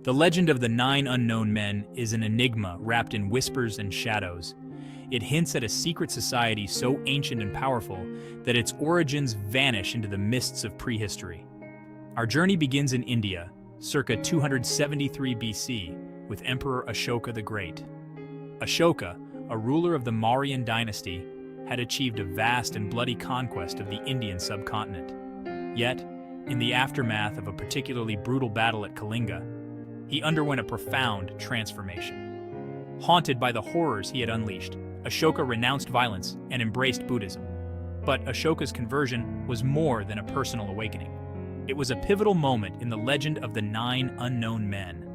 The legend of the 9 unknown men is an enigma wrapped in whispers and shadows. It hints at a secret society so ancient and powerful that its origins vanish into the mists of prehistory. Our journey begins in India, circa 273 BC, with Emperor Ashoka the Great. Ashoka, a ruler of the Mauryan dynasty, had achieved a vast and bloody conquest of the Indian subcontinent. Yet, in the aftermath of a particularly brutal battle at Kalinga, he underwent a profound transformation. Haunted by the horrors he had unleashed, Ashoka renounced violence and embraced Buddhism. But Ashoka's conversion was more than a personal awakening. It was a pivotal moment in the legend of the 9 unknown men.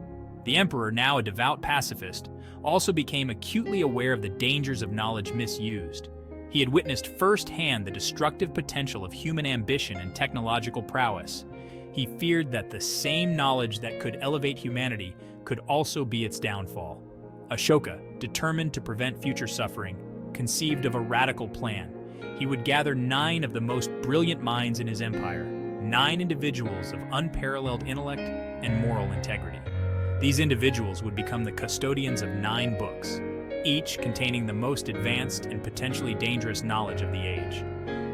The emperor, now a devout pacifist, also became acutely aware of the dangers of knowledge misused. He had witnessed firsthand the destructive potential of human ambition and technological prowess. He feared that the same knowledge that could elevate humanity could also be its downfall. Ashoka, determined to prevent future suffering, conceived of a radical plan. He would gather 9 of the most brilliant minds in his empire, 9 individuals of unparalleled intellect and moral integrity. These individuals would become the custodians of 9 books, each containing the most advanced and potentially dangerous knowledge of the age.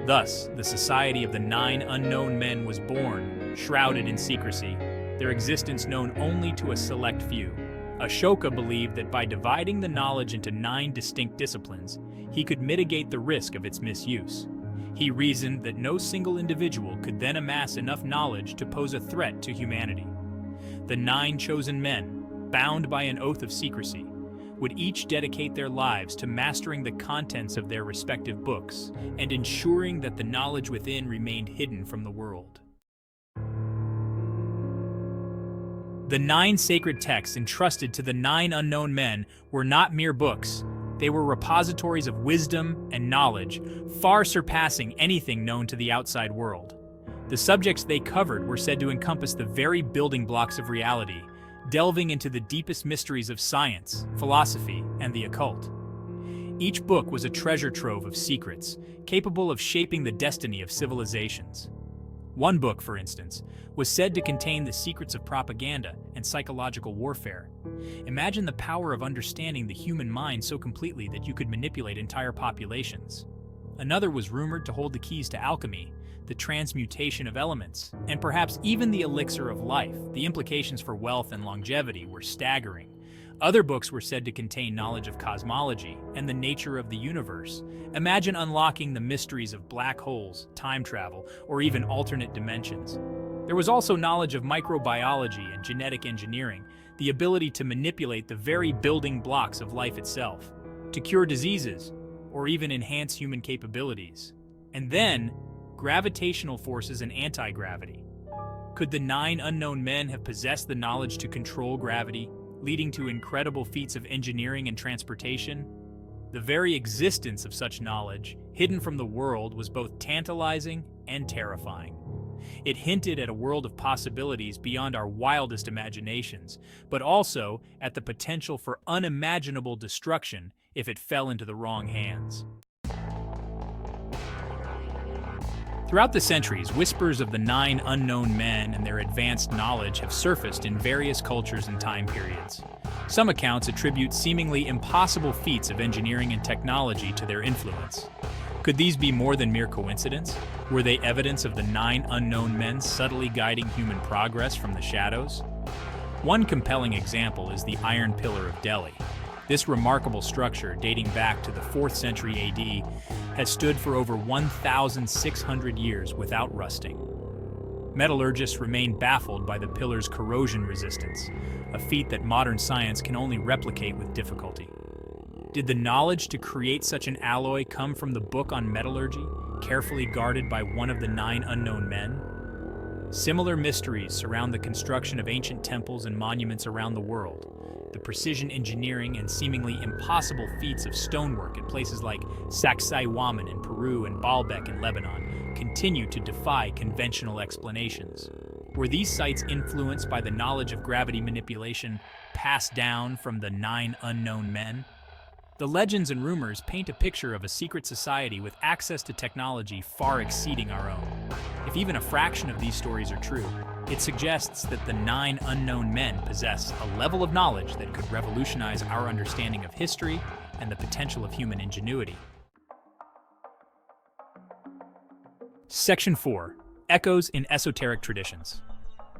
Thus, the Society of the 9 Unknown Men was born, shrouded in secrecy, their existence known only to a select few. Ashoka believed that by dividing the knowledge into 9 distinct disciplines, he could mitigate the risk of its misuse. He reasoned that no single individual could then amass enough knowledge to pose a threat to humanity. The 9 chosen men, bound by an oath of secrecy, would each dedicate their lives to mastering the contents of their respective books and ensuring that the knowledge within remained hidden from the world. The 9 sacred texts entrusted to the 9 unknown men were not mere books. They were repositories of wisdom and knowledge, far surpassing anything known to the outside world. The subjects they covered were said to encompass the very building blocks of reality, delving into the deepest mysteries of science, philosophy, and the occult. Each book was a treasure trove of secrets, capable of shaping the destiny of civilizations. One book, for instance, was said to contain the secrets of propaganda and psychological warfare. Imagine the power of understanding the human mind so completely that you could manipulate entire populations. Another was rumored to hold the keys to alchemy, the transmutation of elements, and perhaps even the elixir of life. The implications for wealth and longevity were staggering. Other books were said to contain knowledge of cosmology and the nature of the universe. Imagine unlocking the mysteries of black holes, time travel, or even alternate dimensions. There was also knowledge of microbiology and genetic engineering, the ability to manipulate the very building blocks of life itself, to cure diseases, or even enhance human capabilities. And then, gravitational forces and anti-gravity. Could the 9 unknown men have possessed the knowledge to control gravity, leading to incredible feats of engineering and transportation? The very existence of such knowledge, hidden from the world, was both tantalizing and terrifying. It hinted at a world of possibilities beyond our wildest imaginations, but also at the potential for unimaginable destruction if it fell into the wrong hands. Throughout the centuries, whispers of the 9 unknown men and their advanced knowledge have surfaced in various cultures and time periods. Some accounts attribute seemingly impossible feats of engineering and technology to their influence. Could these be more than mere coincidence? Were they evidence of the 9 unknown men subtly guiding human progress from the shadows? One compelling example is the Iron Pillar of Delhi. This remarkable structure, dating back to the 4th century AD, has stood for over 1,600 years without rusting. Metallurgists remain baffled by the pillar's corrosion resistance, a feat that modern science can only replicate with difficulty. Did the knowledge to create such an alloy come from the book on metallurgy, carefully guarded by one of the 9 unknown men? Similar mysteries surround the construction of ancient temples and monuments around the world. The precision engineering and seemingly impossible feats of stonework at places like Sacsayhuaman in Peru and Baalbek in Lebanon continue to defy conventional explanations. Were these sites influenced by the knowledge of gravity manipulation passed down from the 9 unknown men? The legends and rumors paint a picture of a secret society with access to technology far exceeding our own. If even a fraction of these stories are true, It suggests that the 9 unknown men possess a level of knowledge that could revolutionize our understanding of history and the potential of human ingenuity. Section 4. Echoes in Esoteric Traditions.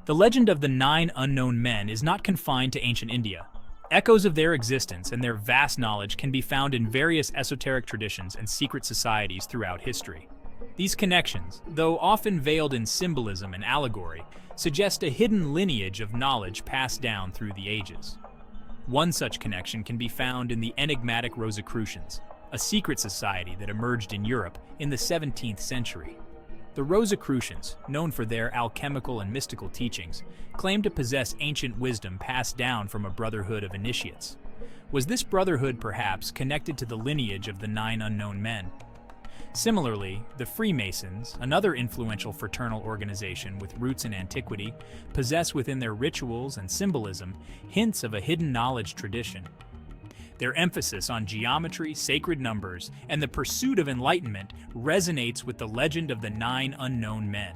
The legend of the 9 unknown men is not confined to ancient India. Echoes of their existence and their vast knowledge can be found in various esoteric traditions and secret societies throughout history. These connections, though often veiled in symbolism and allegory, suggest a hidden lineage of knowledge passed down through the ages. One such connection can be found in the Enigmatic Rosicrucians, a secret society that emerged in Europe in the 17th century. The Rosicrucians, known for their alchemical and mystical teachings, claimed to possess ancient wisdom passed down from a brotherhood of initiates. Was this brotherhood perhaps connected to the lineage of the 9 unknown men? Similarly, the Freemasons, another influential fraternal organization with roots in antiquity, possess within their rituals and symbolism hints of a hidden knowledge tradition. Their emphasis on geometry, sacred numbers, and the pursuit of enlightenment resonates with the legend of the 9 unknown men.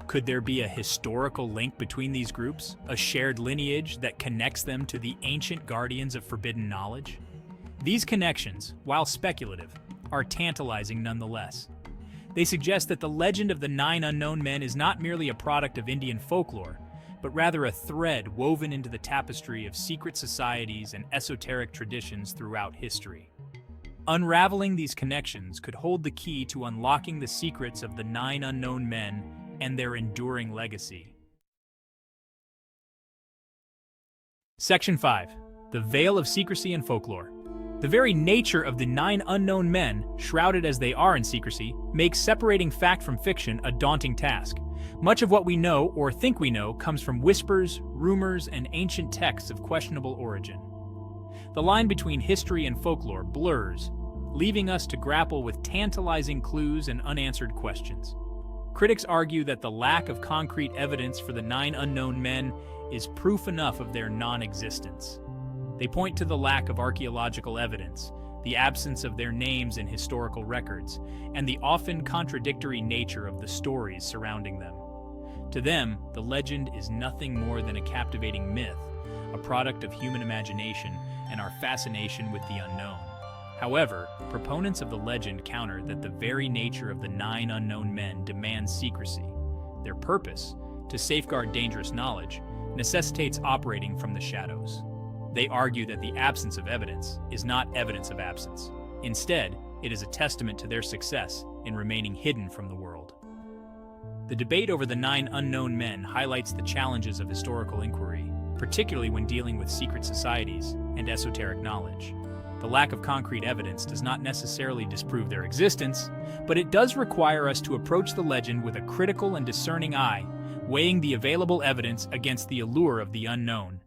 Could there be a historical link between these groups, a shared lineage that connects them to the ancient guardians of forbidden knowledge? These connections, while speculative, are tantalizing nonetheless. They suggest that the legend of the 9 unknown men is not merely a product of Indian folklore, but rather a thread woven into the tapestry of secret societies and esoteric traditions throughout history. Unraveling these connections could hold the key to unlocking the secrets of the 9 unknown men and their enduring legacy. Section 5. The Veil of Secrecy and Folklore. The very nature of the 9 unknown men, shrouded as they are in secrecy, makes separating fact from fiction a daunting task. Much of what we know or think we know comes from whispers, rumors, and ancient texts of questionable origin. The line between history and folklore blurs, leaving us to grapple with tantalizing clues and unanswered questions. Critics argue that the lack of concrete evidence for the 9 unknown men is proof enough of their non-existence. They point to the lack of archaeological evidence, the absence of their names in historical records, and the often contradictory nature of the stories surrounding them. To them, the legend is nothing more than a captivating myth, a product of human imagination and our fascination with the unknown. However, proponents of the legend counter that the very nature of the 9 unknown men demands secrecy. Their purpose, to safeguard dangerous knowledge, necessitates operating from the shadows. They argue that the absence of evidence is not evidence of absence. Instead, it is a testament to their success in remaining hidden from the world. The debate over the 9 unknown men highlights the challenges of historical inquiry, particularly when dealing with secret societies and esoteric knowledge. The lack of concrete evidence does not necessarily disprove their existence, but it does require us to approach the legend with a critical and discerning eye, weighing the available evidence against the allure of the unknown.